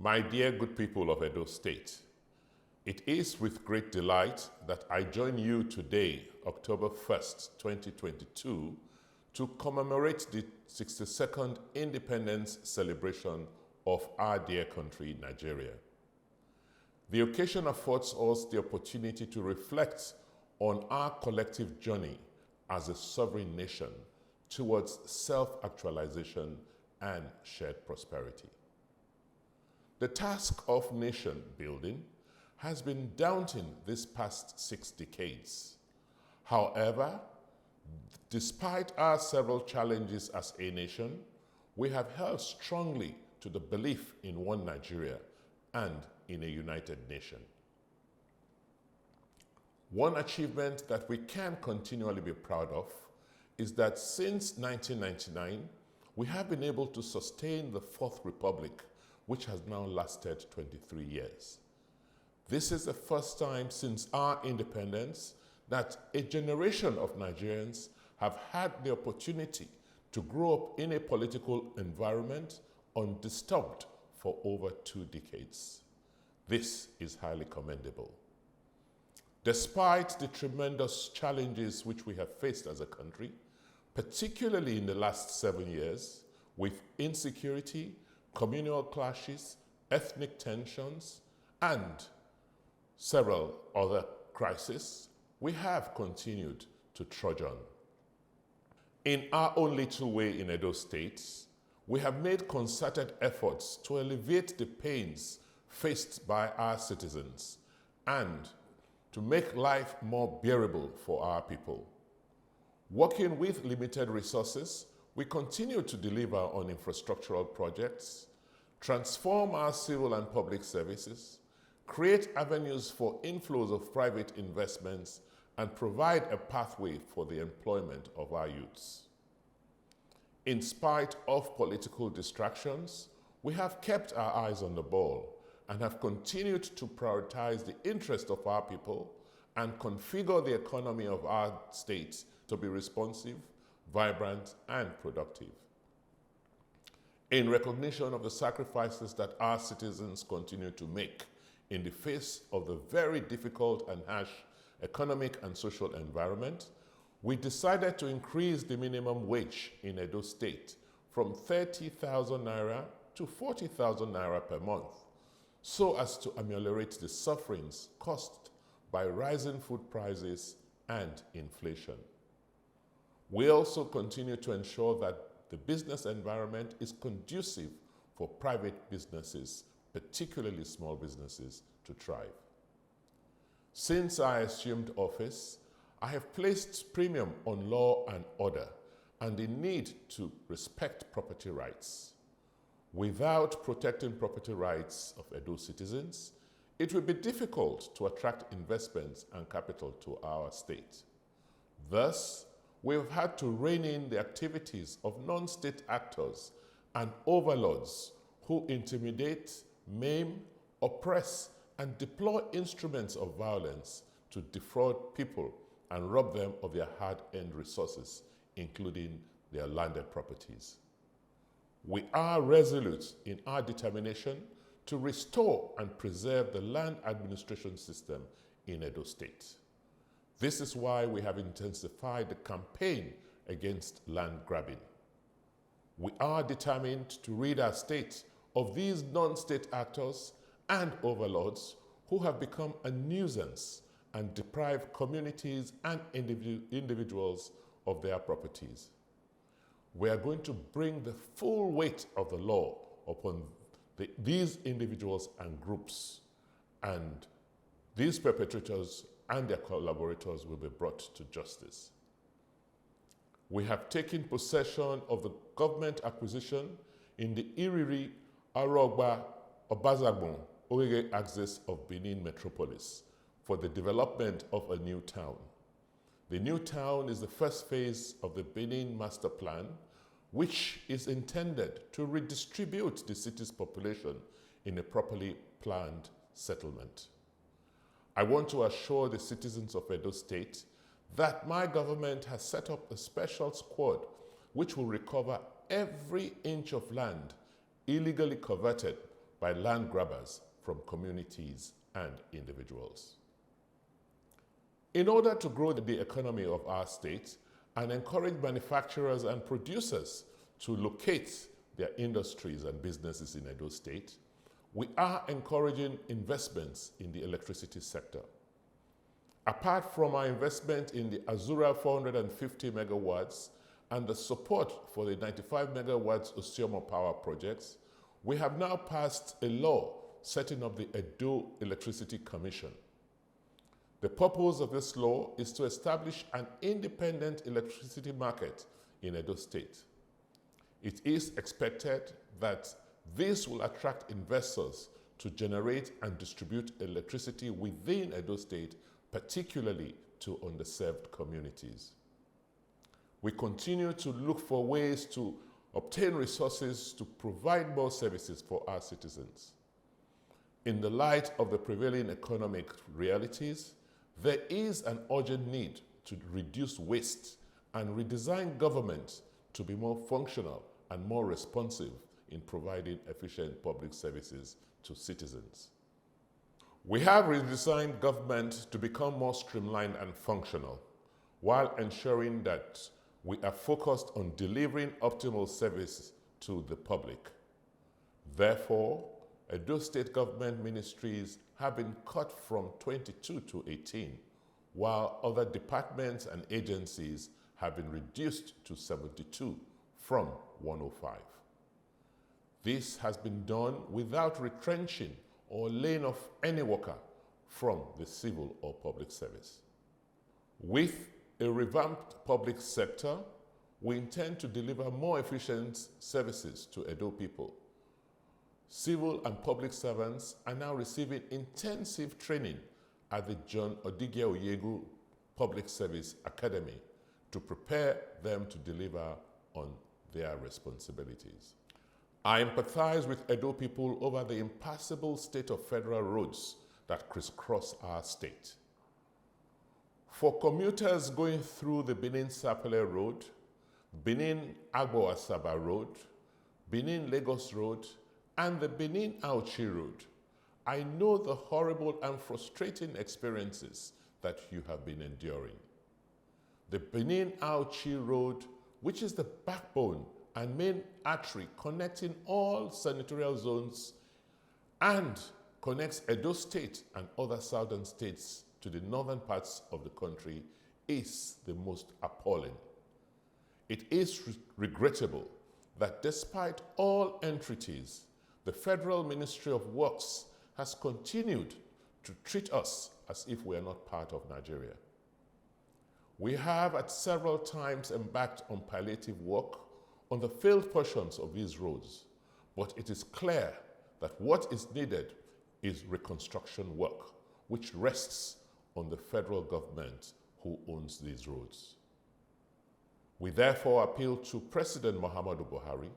My dear good people of Edo State, it is with great delight that I join you today, October 1st, 2022, to commemorate the 62nd independence celebration of our dear country, Nigeria. The occasion affords us the opportunity to reflect on our collective journey as a sovereign nation towards self-actualization and shared prosperity. The task of nation building has been daunting this past 6 decades. However, despite our several challenges as a nation, we have held strongly to the belief in one Nigeria and in a united nation. One achievement that we can continually be proud of is that since 1999, we have been able to sustain the Fourth Republic, which has now lasted 23 years. This is the first time since our independence that a generation of Nigerians have had the opportunity to grow up in a political environment undisturbed for over 2 decades. This is highly commendable. Despite the tremendous challenges which we have faced as a country, particularly in the last 7 years, with insecurity, communal clashes, ethnic tensions, and several other crises, we have continued to trudge on. In our own little way in Edo State, we have made concerted efforts to alleviate the pains faced by our citizens and to make life more bearable for our people. Working with limited resources, we continue to deliver on infrastructural projects, transform our civil and public services, create avenues for inflows of private investments, and provide a pathway for the employment of our youths. In spite of political distractions, we have kept our eyes on the ball and have continued to prioritize the interest of our people and configure the economy of our state to be responsive, vibrant, and productive. In recognition of the sacrifices that our citizens continue to make in the face of the very difficult and harsh economic and social environment, we decided to increase the minimum wage in Edo State from 30,000 naira to 40,000 naira per month, so as to ameliorate the sufferings caused by rising food prices and inflation. We also continue to ensure that the business environment is conducive for private businesses, particularly small businesses, to thrive. Since I assumed office, I have placed premium on law and order and the need to respect property rights. Without protecting property rights of Edo citizens, it will be difficult to attract investments and capital to our state. Thus, we have had to rein in the activities of non-state actors and overlords who intimidate, maim, oppress, and deploy instruments of violence to defraud people and rob them of their hard-earned resources, including their landed properties. We are resolute in our determination to restore and preserve the land administration system in Edo State. This is why we have intensified the campaign against land grabbing. We are determined to rid our state of these non-state actors and overlords who have become a nuisance and deprive communities and individuals of their properties. We are going to bring the full weight of the law upon these individuals and groups, and these perpetrators and their collaborators will be brought to justice. We have taken possession of the government acquisition in the Iriri, Arogba, Obazagbon, Ogege axis of Benin metropolis for the development of a new town. The new town is the first phase of the Benin Master Plan, which is intended to redistribute the city's population in a properly planned settlement. I want to assure the citizens of Edo State that my government has set up a special squad which will recover every inch of land illegally coveted by land grabbers from communities and individuals. In order to grow the economy of our state and encourage manufacturers and producers to locate their industries and businesses in Edo State, we are encouraging investments in the electricity sector. Apart from our investment in the Azura 450 megawatts and the support for the 95 megawatts Ossiomo power projects, we have now passed a law setting up the Edo Electricity Commission. The purpose of this law is to establish an independent electricity market in Edo State. It is expected that this will attract investors to generate and distribute electricity within Edo State, particularly to underserved communities. We continue to look for ways to obtain resources to provide more services for our citizens. In the light of the prevailing economic realities, there is an urgent need to reduce waste and redesign government to be more functional and more responsive in providing efficient public services to citizens. We have redesigned government to become more streamlined and functional, while ensuring that we are focused on delivering optimal service to the public. Therefore, Edo State government ministries have been cut from 22 to 18, while other departments and agencies have been reduced to 72 from 105. This has been done without retrenching or laying off any worker from the civil or public service. With a revamped public sector, we intend to deliver more efficient services to Edo people. Civil and public servants are now receiving intensive training at the John Odigie Oyegu Public Service Academy to prepare them to deliver on their responsibilities. I empathize with Edo people over the impassable state of federal roads that crisscross our state. For commuters going through the Benin-Sapele Road, Benin-Agbo-Asaba Road, Benin-Lagos Road, and the Benin-Auchi Road, I know the horrible and frustrating experiences that you have been enduring. The Benin-Auchi Road, which is the backbone and main artery connecting all senatorial zones and connects Edo State and other southern states to the northern parts of the country, is the most appalling. It is regrettable that despite all entreaties, the Federal Ministry of Works has continued to treat us as if we are not part of Nigeria. We have at several times embarked on palliative work on the failed portions of these roads, but it is clear that what is needed is reconstruction work, which rests on the federal government who owns these roads. We therefore appeal to President Muhammadu Buhari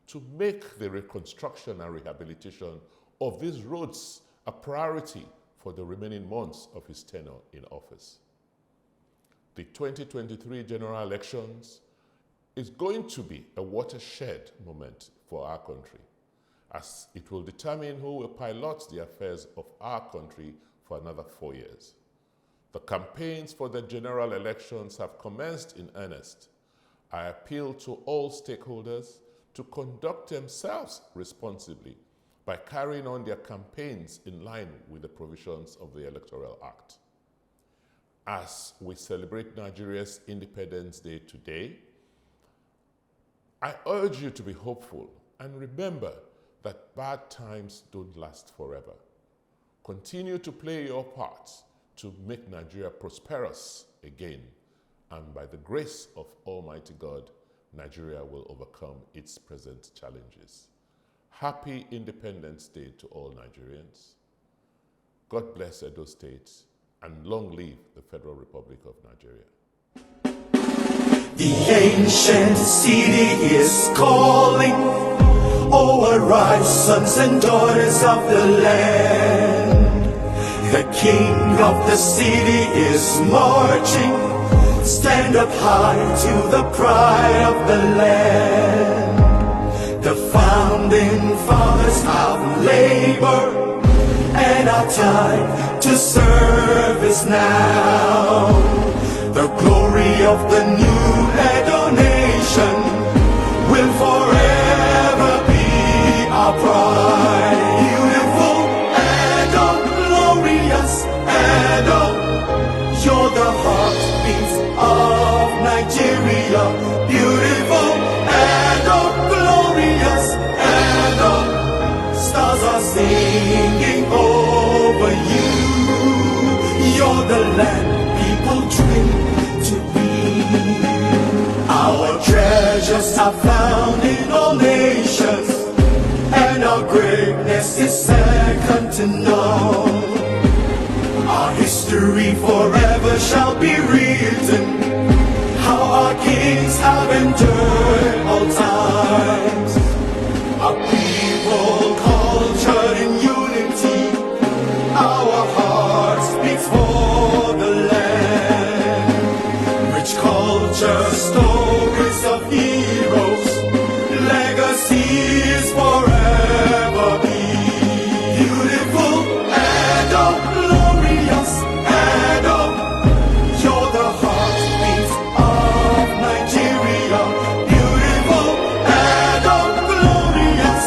to make the reconstruction and rehabilitation of these roads a priority for the remaining months of his tenure in office. The 2023 general elections is going to be a watershed moment for our country, as it will determine who will pilot the affairs of our country for another 4 years. The campaigns for the general elections have commenced in earnest. I appeal to all stakeholders to conduct themselves responsibly by carrying on their campaigns in line with the provisions of the Electoral Act. As we celebrate Nigeria's Independence Day today, I urge you to be hopeful and remember that bad times don't last forever. Continue to play your part to make Nigeria prosperous again, and by the grace of Almighty God, Nigeria will overcome its present challenges. Happy Independence Day to all Nigerians. God bless Edo State, and long live the Federal Republic of Nigeria. The ancient city is calling. Oh, arise, sons and daughters of the land. The king of the city is marching. Stand up high to the pride of the land. The founding fathers have laid our time to service now. The glory of the new Edo nation will forever be our pride. Beautiful Edo, glorious Edo, you're the heartbeat of Nigeria. Beautiful Edo, glorious Edo, stars are singing over you. You're the land people dream to be. Our treasures are found in all nations, and our greatness is second to none. Our history forever shall be written, how our kings have endured all times. Our people cultured in unity, our hearts beat for the land. Rich culture, stories of heroes, legacies forever be. Beautiful Edo, glorious Edo, you're the heartbeat of Nigeria. Beautiful Edo, glorious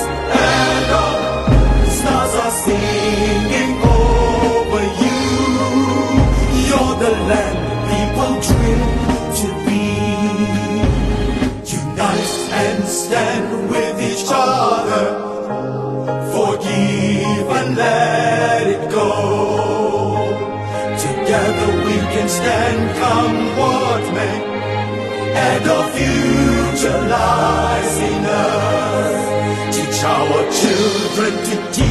Edo, stars are singing over you. You're the land people dream to be. Unite and stand with each other, forgive and let it go. Together we can stand, come what may, and our future lies in us. Teach our children to teach